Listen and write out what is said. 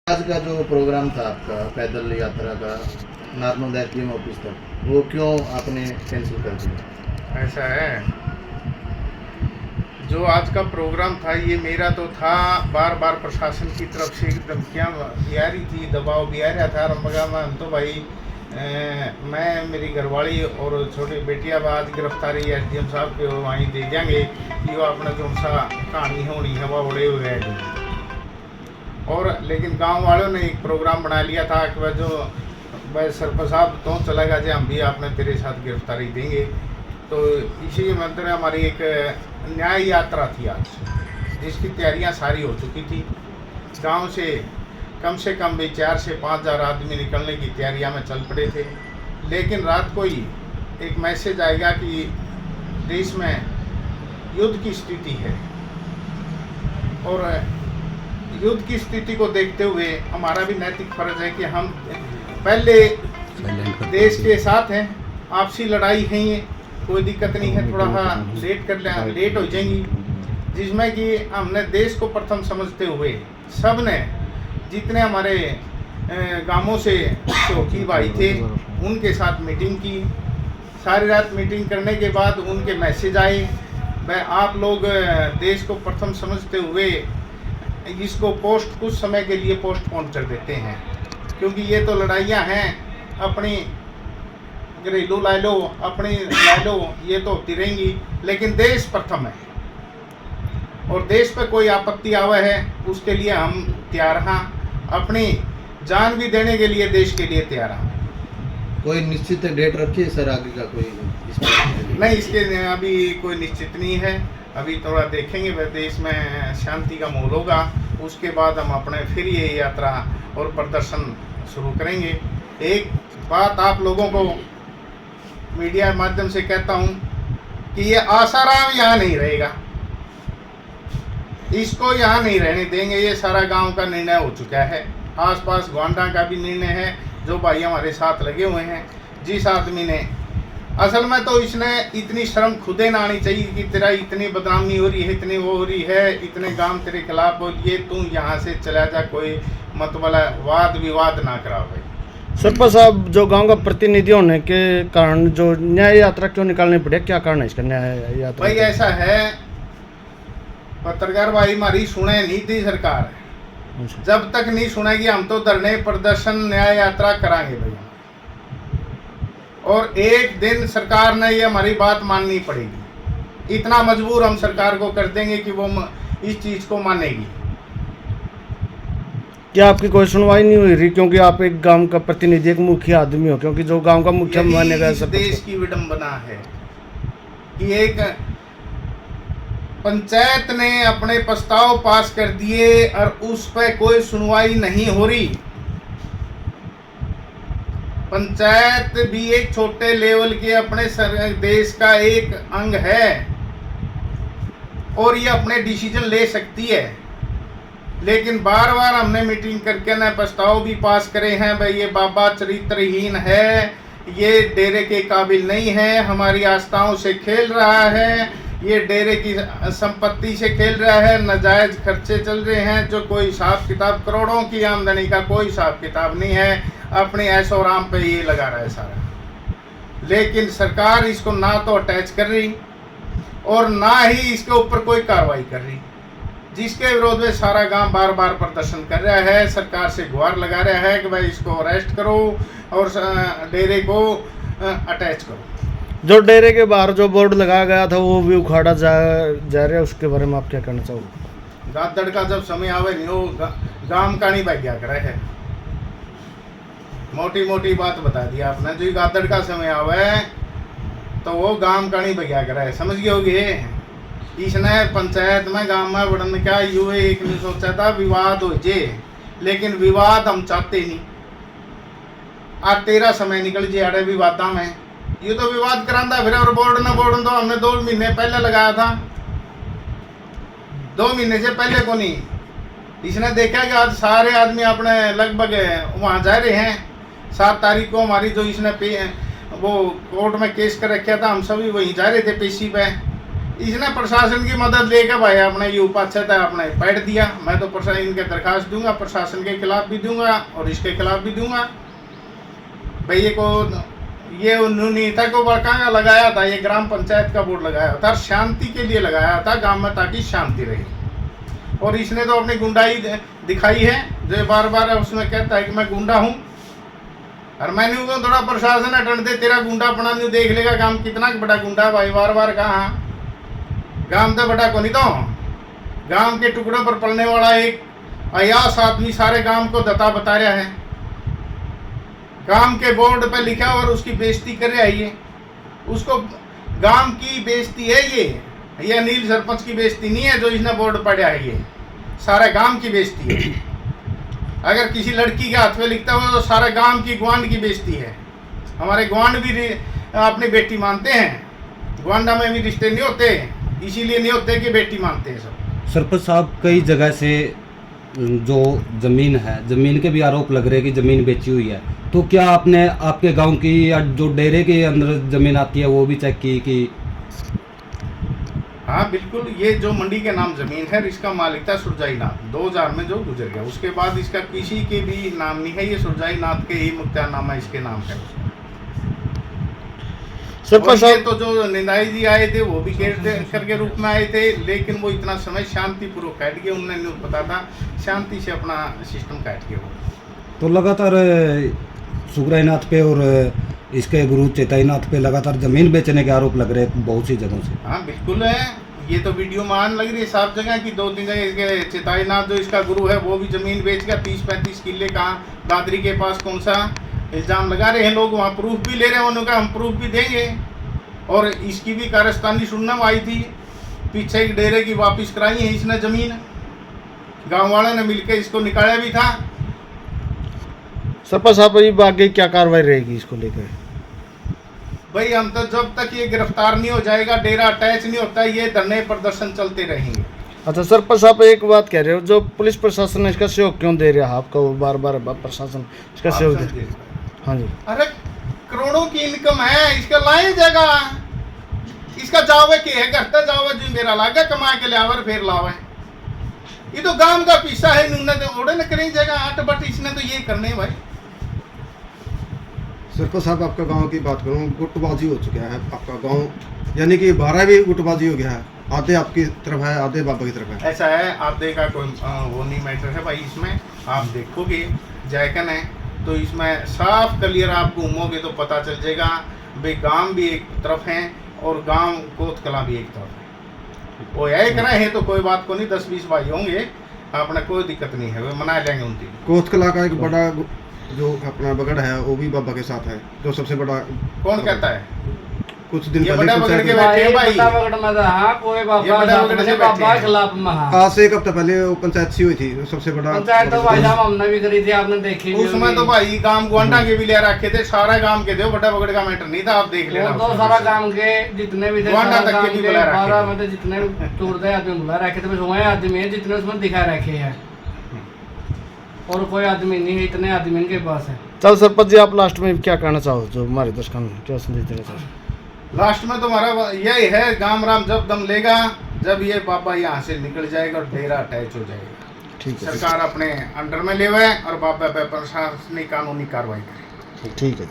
आज का जो प्रोग्राम था आपका पैदल यात्रा का नारनौल एसडीएम ऑफिस तक, वो क्यों आपने कैंसिल कर दिया? ऐसा है, जो आज का प्रोग्राम था ये मेरा तो था, बार बार प्रशासन की तरफ से धमकियाँ भी आ रही थी, दबाव भी आ रहा था। रमगा में हम तो भाई मैं मेरी घरवाली और छोटी बेटियाँ आज गिरफ्तारी एसडीएम साहब के वहीं दे देंगे कि वो अपना जो सा कहानी होनी है वह उड़े हुए है। और लेकिन गांव वालों ने एक प्रोग्राम बना लिया था कि वह जो भाई सरपंच साहब तो चलेगा जी, हम भी आपने तेरे साथ गिरफ्तारी देंगे। तो इसी मंत्र में हमारी एक न्याय यात्रा थी आज, जिसकी तैयारियां सारी हो चुकी थी। गांव से कम भी 4 से 5 हज़ार आदमी निकलने की तैयारियां में चल पड़े थे। लेकिन रात को ही एक मैसेज आएगा कि देश में युद्ध की स्थिति है, और युद्ध की स्थिति को देखते हुए हमारा भी नैतिक फर्ज है कि हम पहले देश के साथ हैं। आपसी लड़ाई है, ये कोई दिक्कत नहीं है, थोड़ा सा लेट हो जाएंगी, जिसमें कि हमने देश को प्रथम समझते हुए सब ने, जितने हमारे गांवों से चौकी भाई थे, उनके साथ मीटिंग की। सारी रात मीटिंग करने के बाद उनके मैसेज आए, वह आप लोग देश को प्रथम समझते हुए इसको पोस्ट कुछ समय के लिए पोस्टपोन कर देते हैं, क्योंकि ये तो लड़ाइयाँ हैं अपनी, घरेलू ला लो, अपनी ला लो, ये तो होती रहेंगी, लेकिन देश प्रथम है। और देश पे कोई आपत्ति आवे है उसके लिए हम तैयार हैं, अपनी जान भी देने के लिए देश के लिए तैयार हैं। कोई निश्चित डेट रखी है सर आगे का? कोई नहीं, इसके अभी कोई निश्चित नहीं है। अभी थोड़ा देखेंगे, वह देश में शांति का माहौल होगा, उसके बाद हम अपने फिर ये यात्रा और प्रदर्शन शुरू करेंगे। एक बात आप लोगों को मीडिया के माध्यम से कहता हूँ कि ये आसाराम यहाँ नहीं रहेगा, इसको यहाँ नहीं रहने देंगे। ये सारा गांव का निर्णय हो चुका है, आसपास ग्वांडा का भी निर्णय है, जो भाई हमारे साथ लगे हुए हैं। जिस आदमी ने, असल में तो इसने इतनी शर्म खुदे ना आनी चाहिए कि तेरा इतनी बदनामी हो रही है, इतनी वो हो रही है, इतने काम तेरे खिलाफ बोलिए, तू यहाँ से चला जा, कोई मत वाला वाद विवाद ना करा भाई। सरपंच साहब, जो गांव का प्रतिनिधि होने के कारण जो न्याय यात्रा क्यों निकालनी पड़े, क्या कारण है इसका न्याय यात्रा? भाई ऐसा है, पत्रकार भाई हमारी सुने नहीं थी सरकार, जब तक नहीं सुनेगी हम तो धरने प्रदर्शन न्याय यात्रा कराएंगे भैया। और एक दिन सरकार ने ये हमारी बात माननी पड़ेगी, इतना मजबूर हम सरकार को कर देंगे कि वो इस चीज को मानेगी। क्या आपकी कोई सुनवाई नहीं हुई रही, क्योंकि आप एक गांव का प्रतिनिधि, एक मुखिया आदमी हो, क्योंकि जो गांव का मुखिया मानेगा इस देश की विडंबना है कि एक पंचायत ने अपने प्रस्ताव पास कर दिए और उस पर कोई सुनवाई नहीं हो रही। पंचायत भी एक छोटे लेवल के अपने देश का एक अंग है और ये अपने डिसीजन ले सकती है, लेकिन बार बार हमने मीटिंग करके न प्रस्ताव भी पास करे हैं, भाई ये बाबा चरित्रहीन है, ये डेरे के काबिल नहीं है, हमारी आस्थाओं से खेल रहा है, ये डेरे की संपत्ति से खेल रहा है, नाजायज खर्चे चल रहे हैं, जो कोई हिसाब किताब, करोड़ों की आमदनी का कोई हिसाब किताब नहीं है, अपने ऐशो आराम पे ये लगा रहा है सारा। लेकिन सरकार इसको ना तो अटैच कर रही और ना ही इसके ऊपर कोई कार्रवाई कर रही, जिसके विरोध में सारा गांव बार बार प्रदर्शन कर रहा है, सरकार से गुहार लगा रहा है कि भाई इसको अरेस्ट करो और डेरे को अटैच करो। जो डेरे के बाहर जो बोर्ड लगाया गया था वो भी उखाड़ा जा रहा है, उसके बारे में आप क्या कहना चाहोगे? गादड़ का जब समय आवे नहीं, वो गांव का नहीं भाग्या करे है। मोटी मोटी बात बता दी आपने, जो गादड़ का समय आवे तो वो गांव का नहीं भाग्या करे है, समझ गए होगे। इसने पंचायत में गांव में बढ़ने का युवा एक ने सोचा था विवाद हो जे, लेकिन विवाद हम चाहते नहीं। आज तेरा समय निकल जे अरे विवादा में, ये तो विवाद करांदा फिर, और बोर्ड तो हमने 2 महीने पहले लगाया था, 2 महीने से पहले को नहीं। इसने देखा कि आज सारे आदमी अपने लगभग वहाँ जा रहे हैं। 7 तारीख को हमारी जो इसने वो कोर्ट में केस कर रखा था, हम सभी वहीं जा रहे थे पेशी पे, इसने प्रशासन की मदद लेकर भाई अपने ये उपाध्यक्ष है अपने पैठ दिया। मैं तो प्रशासन इनके दरखास्त दूंगा, प्रशासन के खिलाफ भी दूंगा और इसके खिलाफ भी दूंगा। भाई ये नीता को कहाँ लगाया था, ये ग्राम पंचायत का बोर्ड लगाया था, शांति के लिए लगाया था गांव में, ताकि शांति रहे। और इसने तो अपनी गुंडाई दिखाई है, जो बार बार उसमें कहता है कि मैं गुंडा हूँ। और मैंने वो थोड़ा प्रशासन अटन दे, तेरा गुंडा अपना नहीं देख लेगा काम कितना बड़ा गुंडा है भाई। बार बार कहा गांव तो बड़ा को नहीं, तो गांव के टुकड़ों पर पलने वाला एक अयास आदमी सारे गांव को दता बता रहा है, गांव के बोर्ड पे लिखा और उसकी बेइज्जती कर रहा है। ये उसको गांव की बेइज्जती है, ये अनिल सरपंच की बेइज्जती नहीं है जो इसने बोर्ड पढ़ा है, ये सारे गांव की बेइज्जती है। अगर किसी लड़की के हाथ में लिखता हो तो सारे गांव की ग्वांड की बेइज्जती है। हमारे ग्वांड भी अपनी बेटी मानते हैं, ग्वांडा में भी रिश्ते नहीं होते, इसीलिए नहीं होते कि बेटी मानते हैं सब। सरपंच साहब, कई जगह से जो जमीन है, जमीन के भी आरोप लग रहे हैं कि जमीन बेची हुई है, तो क्या आपने आपके गांव की या जो डेरे के अंदर जमीन आती है वो भी चेक की कि? हाँ बिल्कुल, ये जो मंडी के नाम जमीन है इसका मालिक था सुरजाई नाथ, 2000 में जो गुजर गया। उसके बाद इसका किसी के भी नाम नहीं है, ये सुरजाई नाथ के ही मुख्तारनामा इसके नाम है। सरपंच और ये साहब, तो जो निंदाई जी आए थे वो भी केयर के रूप में आए थे, लेकिन वो इतना समय शांतिपूर्वक काट गए। उन्होंने नहीं पता था, शांति से अपना सिस्टम काट गए वो। तो लगातार सुगराईनाथ पे और इसके गुरु चेताईनाथ पे लगातार जमीन बेचने के आरोप लग रहे हैं बहुत सी जगहों से। हाँ बिल्कुल है, ये तो वीडियो में आने लग रही है साफ जगह की। 2-3 जगह इसके चेताईनाथ जो इसका गुरु है वो भी जमीन बेच गया, 30-35 किले। कहाँ दादरी के पास कौन सा इल्ज़ाम लगा रहे हैं लोग, वहाँ प्रूफ भी ले रहे हैं। उन्होंने कहा हम प्रूफ भी देंगे। और इसकी भी कारस्तानी सुनना में आई थी, पीछे एक डेरे की वापस कराई है इसने जमीन, गाँव वालों ने मिलकर इसको निकाला भी था। सरपंच साहब, ये आगे क्या कार्रवाई रहेगी इसको लेकर? भाई हम तो जब तक ये गिरफ्तार नहीं हो जाएगा, डेरा अटैच नहीं होता, ये धरने प्रदर्शन चलते रहेंगे। अच्छा सरपंच साहब, एक बात कह रहे हो, जो पुलिस प्रशासन इसका सहयोग क्यों दे रहा है आपका? बार बार प्रशासन इसका सहयोग दे। हाँ जी, अरे करोड़ों की इनकम है, इसका लाए जगह, इसका जावे के है, करता जावे जो मेरा लागा कमा के लावे फिर लावे। ये तो गांव का पीसा है, इन्होंने तो ओढ़े न करें जगह आठ बट, इसने तो ये करने भाई। सरपंच साहब, आपका गांव की बात करूं, गुटबाजी हो चुका है आपका गांव, यानी कि बारह भी गुटबाजी हो गया है, आधे आपकी तरफ है आधे बाबा की तरफ है। ऐसा है, आधे का कोई वो नहीं मैटर है भाई। इसमें आप देखोगे जायकन है तो इसमें साफ क्लियर आप घूमोगे तो पता चल जाएगा भाई, गांव भी एक तरफ है और गांव कोत कला भी एक तरफ है। वो यही करा है तो कोई बात को नहीं, 10-20 भाई होंगे, अपना कोई दिक्कत नहीं है, वो मना लेंगे उनकी। कोतकला का एक बड़ा जो अपना बगड़ है वो भी बाबा के साथ है, जो सबसे बड़ा। कौन कहता है? कुछ दिन ये पहले बड़ा बगड़ के बैठे हैं भाई, बड़ा बगड़ में रहा कोई बाबा, ये बड़ा बगड़ से बैठे बाबा हैं। खिलाफ महा आज से एक हफ्ता पहले वो पंचायत सी हुई थी, जो सबसे बड़ा पंचायत तो भाई साहब हमने भी करी थी, आपने देखी भी उसमें होगी। तो भाई गांव ग्वांडा के भी ले रखे थे, सारा गांव के थे, बड़ा बगड़ का मैटर नहीं था। आप देख लेना, वो तो सारा गांव के जितने भी थे, ग्वांडा सारा तक के गांव भी के बुला रखे 12 थे। में तो जितने टूटते आदमी बुला रखे थे, बस वही आदमी है जितने उसमें दिखा रखे हैं, और कोई आदमी नहीं है, इतने आदमी इनके पास है। चल सरपंच जी, आप लास्ट में क्या कहना चाहो, जो हमारे दर्शकों में क्या संदेश देना चाहो? लास्ट में तो हमारा यही है, गांव राम जब दम लेगा, जब ये बाबा यहाँ से निकल जाएगा और डेरा अटैच हो जाएगा, ठीक है, सरकार अपने अंडर में ले और बाबा पे प्रशासनिक कानूनी कार्रवाई करे। ठीक है।